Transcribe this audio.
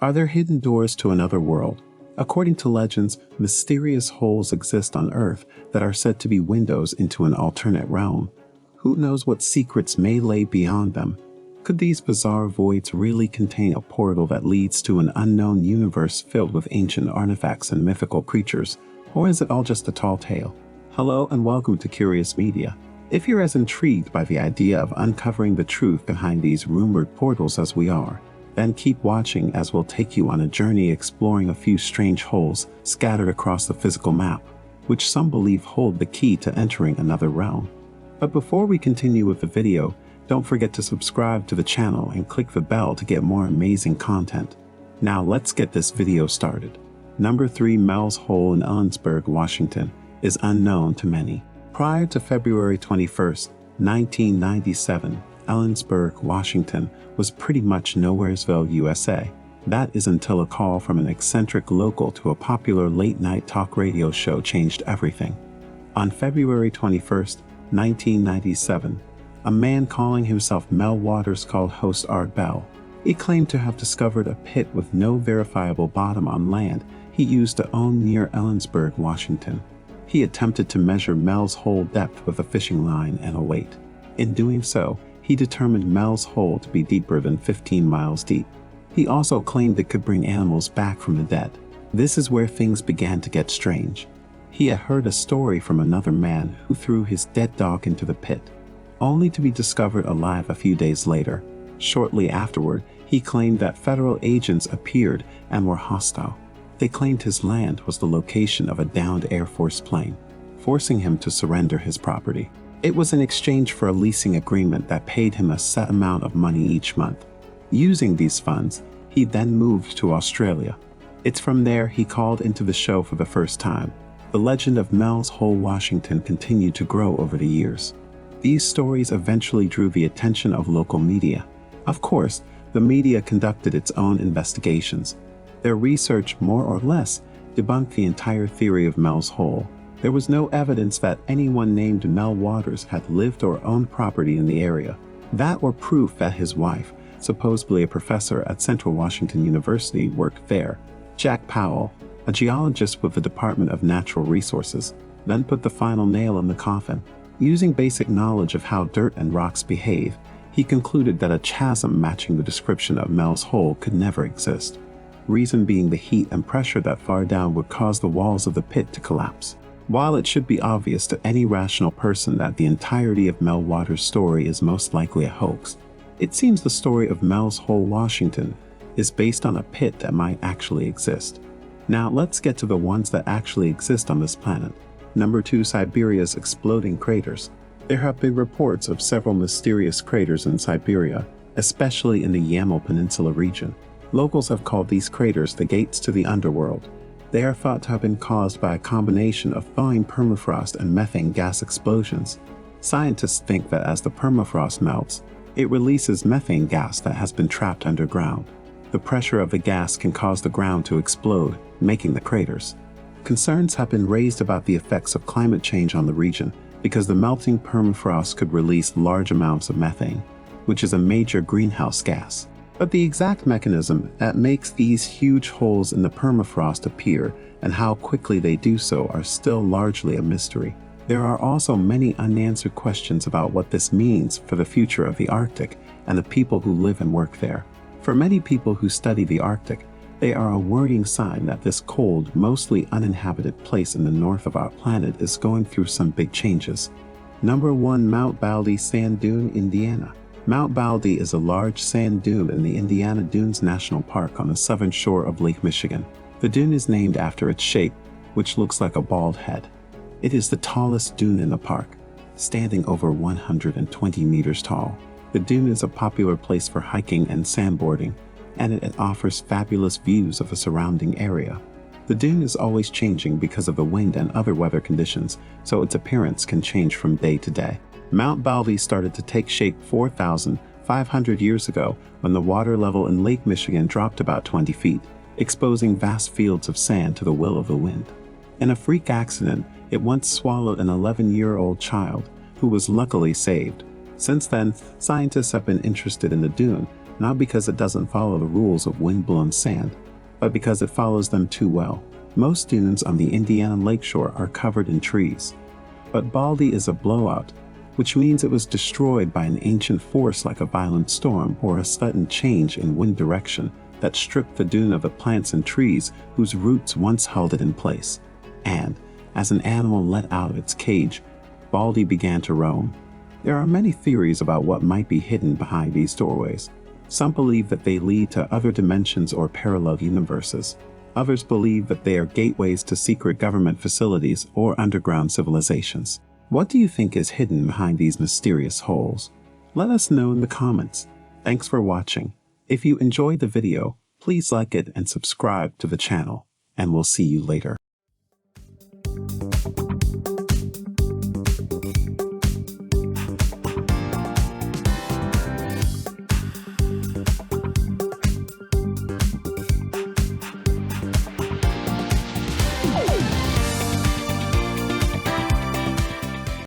Are there hidden doors to another world? According to legends, mysterious holes exist on Earth that are said to be windows into an alternate realm. Who knows what secrets may lay beyond them? Could these bizarre voids really contain a portal that leads to an unknown universe filled with ancient artifacts and mythical creatures? Or is it all just a tall tale? Hello and welcome to Curious Media. If you're as intrigued by the idea of uncovering the truth behind these rumored portals as we are, then keep watching as we'll take you on a journey exploring a few strange holes scattered across the physical map, which some believe hold the key to entering another realm. But before we continue with the video, don't forget to subscribe to the channel and click the bell to get more amazing content. Now let's get this video started. Number 3, Mel's Hole in Ellensburg, Washington, is unknown to many. Prior to February 21st, 1997, Ellensburg, Washington was pretty much Nowheresville, USA. That is until a call from an eccentric local to a popular late-night talk radio show changed everything. On February 21st, 1997, a man calling himself Mel Waters called host Art Bell. He claimed to have discovered a pit with no verifiable bottom on land he used to own near Ellensburg, Washington. He attempted to measure Mel's hole depth with a fishing line and a weight. In doing so, he determined Mel's hole to be deeper than 15 miles deep. He also claimed it could bring animals back from the dead. This is where things began to get strange. He had heard a story from another man who threw his dead dog into the pit, only to be discovered alive a few days later. Shortly afterward, he claimed that federal agents appeared and were hostile. They claimed his land was the location of a downed Air Force plane, forcing him to surrender his property. It was in exchange for a leasing agreement that paid him a set amount of money each month. Using these funds, he then moved to Australia. It's from there he called into the show for the first time. The legend of Mel's Hole, Washington continued to grow over the years. These stories eventually drew the attention of local media. Of course, the media conducted its own investigations. Their research more or less debunked the entire theory of Mel's Hole. There was no evidence that anyone named Mel Waters had lived or owned property in the area. That or proof that his wife, supposedly a professor at Central Washington University, worked there. Jack Powell, a geologist with the Department of Natural Resources, then put the final nail in the coffin. Using basic knowledge of how dirt and rocks behave, he concluded that a chasm matching the description of Mel's Hole could never exist. Reason being the heat and pressure that far down would cause the walls of the pit to collapse. While it should be obvious to any rational person that the entirety of Mel Waters' story is most likely a hoax, it seems the story of Mel's Hole, Washington, is based on a pit that might actually exist. Now let's get to the ones that actually exist on this planet. Number 2, Siberia's exploding craters. There have been reports of several mysterious craters in Siberia, especially in the Yamal Peninsula region. Locals have called these craters the gates to the underworld. They are thought to have been caused by a combination of thawing permafrost and methane gas explosions. Scientists think that as the permafrost melts, it releases methane gas that has been trapped underground. The pressure of the gas can cause the ground to explode, making the craters. Concerns have been raised about the effects of climate change on the region because the melting permafrost could release large amounts of methane, which is a major greenhouse gas. But the exact mechanism that makes these huge holes in the permafrost appear and how quickly they do so are still largely a mystery. There are also many unanswered questions about what this means for the future of the Arctic and the people who live and work there. For many people who study the Arctic, they are a worrying sign that this cold, mostly uninhabited place in the north of our planet is going through some big changes. Number 1, Mount Baldy Sand Dune, Indiana. Mount Baldy is a large sand dune in the Indiana Dunes National Park on the southern shore of Lake Michigan. The dune is named after its shape, which looks like a bald head. It is the tallest dune in the park, standing over 120 meters tall. The dune is a popular place for hiking and sandboarding, and it offers fabulous views of the surrounding area. The dune is always changing because of the wind and other weather conditions, so its appearance can change from day to day. Mount Baldy started to take shape 4,500 years ago when the water level in Lake Michigan dropped about 20 feet, exposing vast fields of sand to the will of the wind. In a freak accident, it once swallowed an 11-year-old child, who was luckily saved. Since then, scientists have been interested in the dune not because it doesn't follow the rules of wind-blown sand, but because it follows them too well. Most dunes on the Indiana lakeshore are covered in trees, but Baldy is a blowout, which means it was destroyed by an ancient force like a violent storm or a sudden change in wind direction that stripped the dune of the plants and trees whose roots once held it in place. And, as an animal let out of its cage, Baldy began to roam. There are many theories about what might be hidden behind these doorways. Some believe that they lead to other dimensions or parallel universes. Others believe that they are gateways to secret government facilities or underground civilizations. What do you think is hidden behind these mysterious holes? Let us know in the comments. Thanks for watching. If you enjoyed the video, please like it and subscribe to the channel, and we'll see you later.